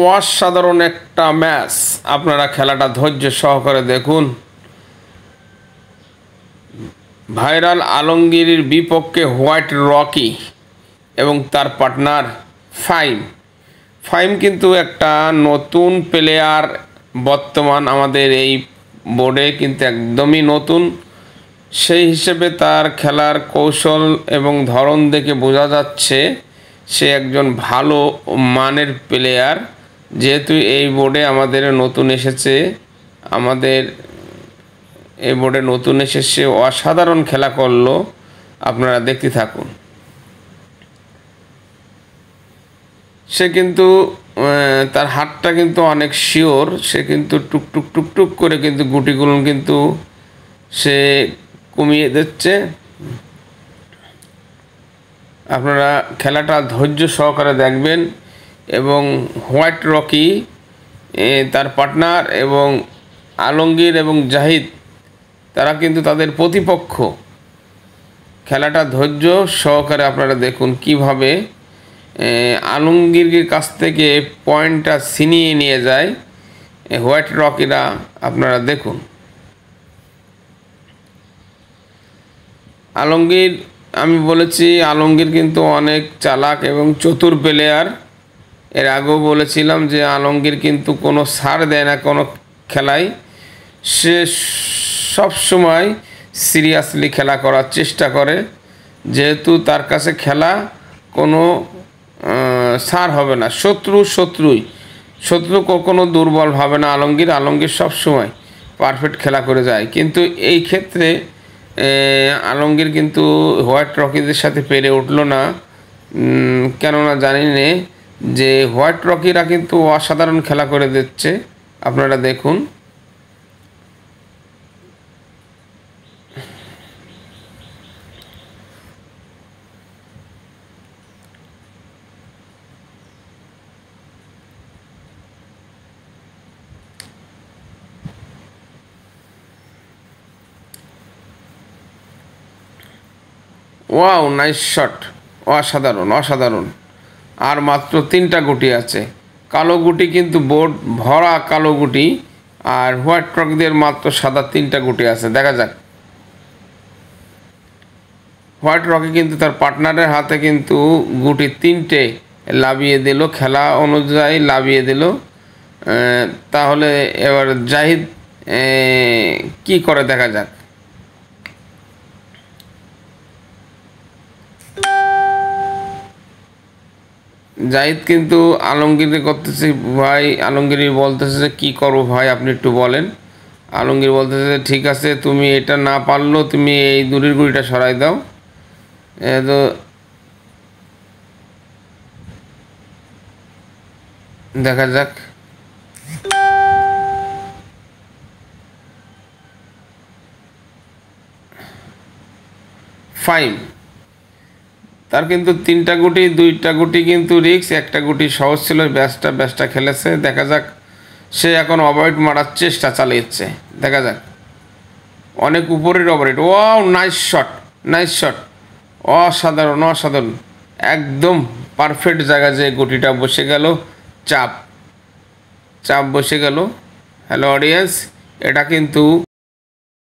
অসাধারণ একটা ম্যাচ। আপনারা খেলাটা ধৈর্য সহকারে দেখুন। ভাইরাল আলমগীরের বিপক্ষে হোয়াইট রকি এবং তার পার্টনার ফাইম। ফাইম কিন্তু একটা নতুন প্লেয়ার, বর্তমান আমাদের এই বোর্ডে কিন্তু একদমই নতুন। সেই হিসেবে তার খেলার কৌশল এবং ধরন দেখে বোঝা যাচ্ছে সে একজন ভালো মানের প্লেয়ার। যেহেতু এই বোর্ডে আমাদের নতুন এসেছে, আমাদের এই বোর্ডে নতুন এসে সে অসাধারণ খেলা করলো। আপনারা দেখতে থাকুন। সে কিন্তু তার হাতটা কিন্তু অনেক শিওর। সে কিন্তু টুকটুক টুকটুক করে কিন্তু গুটিগুলো কিন্তু সে কমিয়ে দিচ্ছে। আপনারা খেলাটা ধৈর্য সহকারে দেখবেন। এবং হোয়াইট রকি তার পার্টনার এবং আলমগীর এবং জাহিদ, তারা কিন্তু তাদের প্রতিপক্ষ। খেলাটা ধৈর্য সহকারে আপনারা দেখুন কিভাবে আলমগীরের কাছ থেকে পয়েন্টটা ছিনিয়ে নিয়ে যায় হোয়াইট রকিরা। আপনারা দেখুন। আলমগীর, আমি বলেছি আলমগীর কিন্তু অনেক চালাক এবং চতুর প্লেয়ার। এর আগেও বলেছিলাম যে আলমগীর কিন্তু কোনো ছাড় দেয় না কোনো খেলায়। সে সবসময় সিরিয়াসলি খেলা করার চেষ্টা করে, যেহেতু তার কাছে খেলা কোনো ছাড় হবে না। শত্রু কখনো দুর্বল হবে না আলমগীর সবসময় পারফেক্ট খেলা করে যায়। কিন্তু এই ক্ষেত্রে আলমগীর কিন্তু হোয়াইট রকিদের সাথে পেরে উঠল না। কেননা জানি না যে হোয়াইট রকিরা কিন্তু অসাধারণ খেলা করে দিচ্ছে। আপনারা দেখুন। Wow, nice shot. অসাধারণ। আর মাত্র 3টা গুটি আছে। কালো গুটি কিন্তু বোর্ড ভরা কালো গুটি, আর হোয়াইট রকিদের মাত্র সাদা 3টা গুটি আছে। দেখা যাক। হোয়াইট রকি কিন্তু তার পার্টনারের হাতে কিন্তু গুটি 3টে লাভিয়ে দিল, খেলা অনুযায়ী লাভিয়ে দিল। তাহলে এবার জাহিদ কি করে দেখা যাক। জাহিদ কিন্তু আলমগীরকে করতেছে, ভাই আলমগীর বলতেছে যে কী করবো ভাই আপনি একটু বলেন। আলমগীর বলতেছে যে ঠিক আছে, তুমি এটা না পারলেও তুমি এই দূরের গুড়িটা সরাই দাও। তো দেখা যাক। ফাইন, তার কিন্তু 3টা গুটি, 2টা গুটি কিন্তু রিক্স, একটা গুটি সহজ ছিল। ব্যাসটা খেলেছে। দেখা যাক। সে এখন অবয়েড মারার চেষ্টা চালিয়েছে। দেখা যাক। অনেক উপরের অবয়েড। Wow, nice shot. অসাধারণ। একদম পারফেক্ট জায়গায় যে গুটিটা বসে গেল। চাপ বসে গেল। হ্যালো অডিয়েন্স, এটা কিন্তু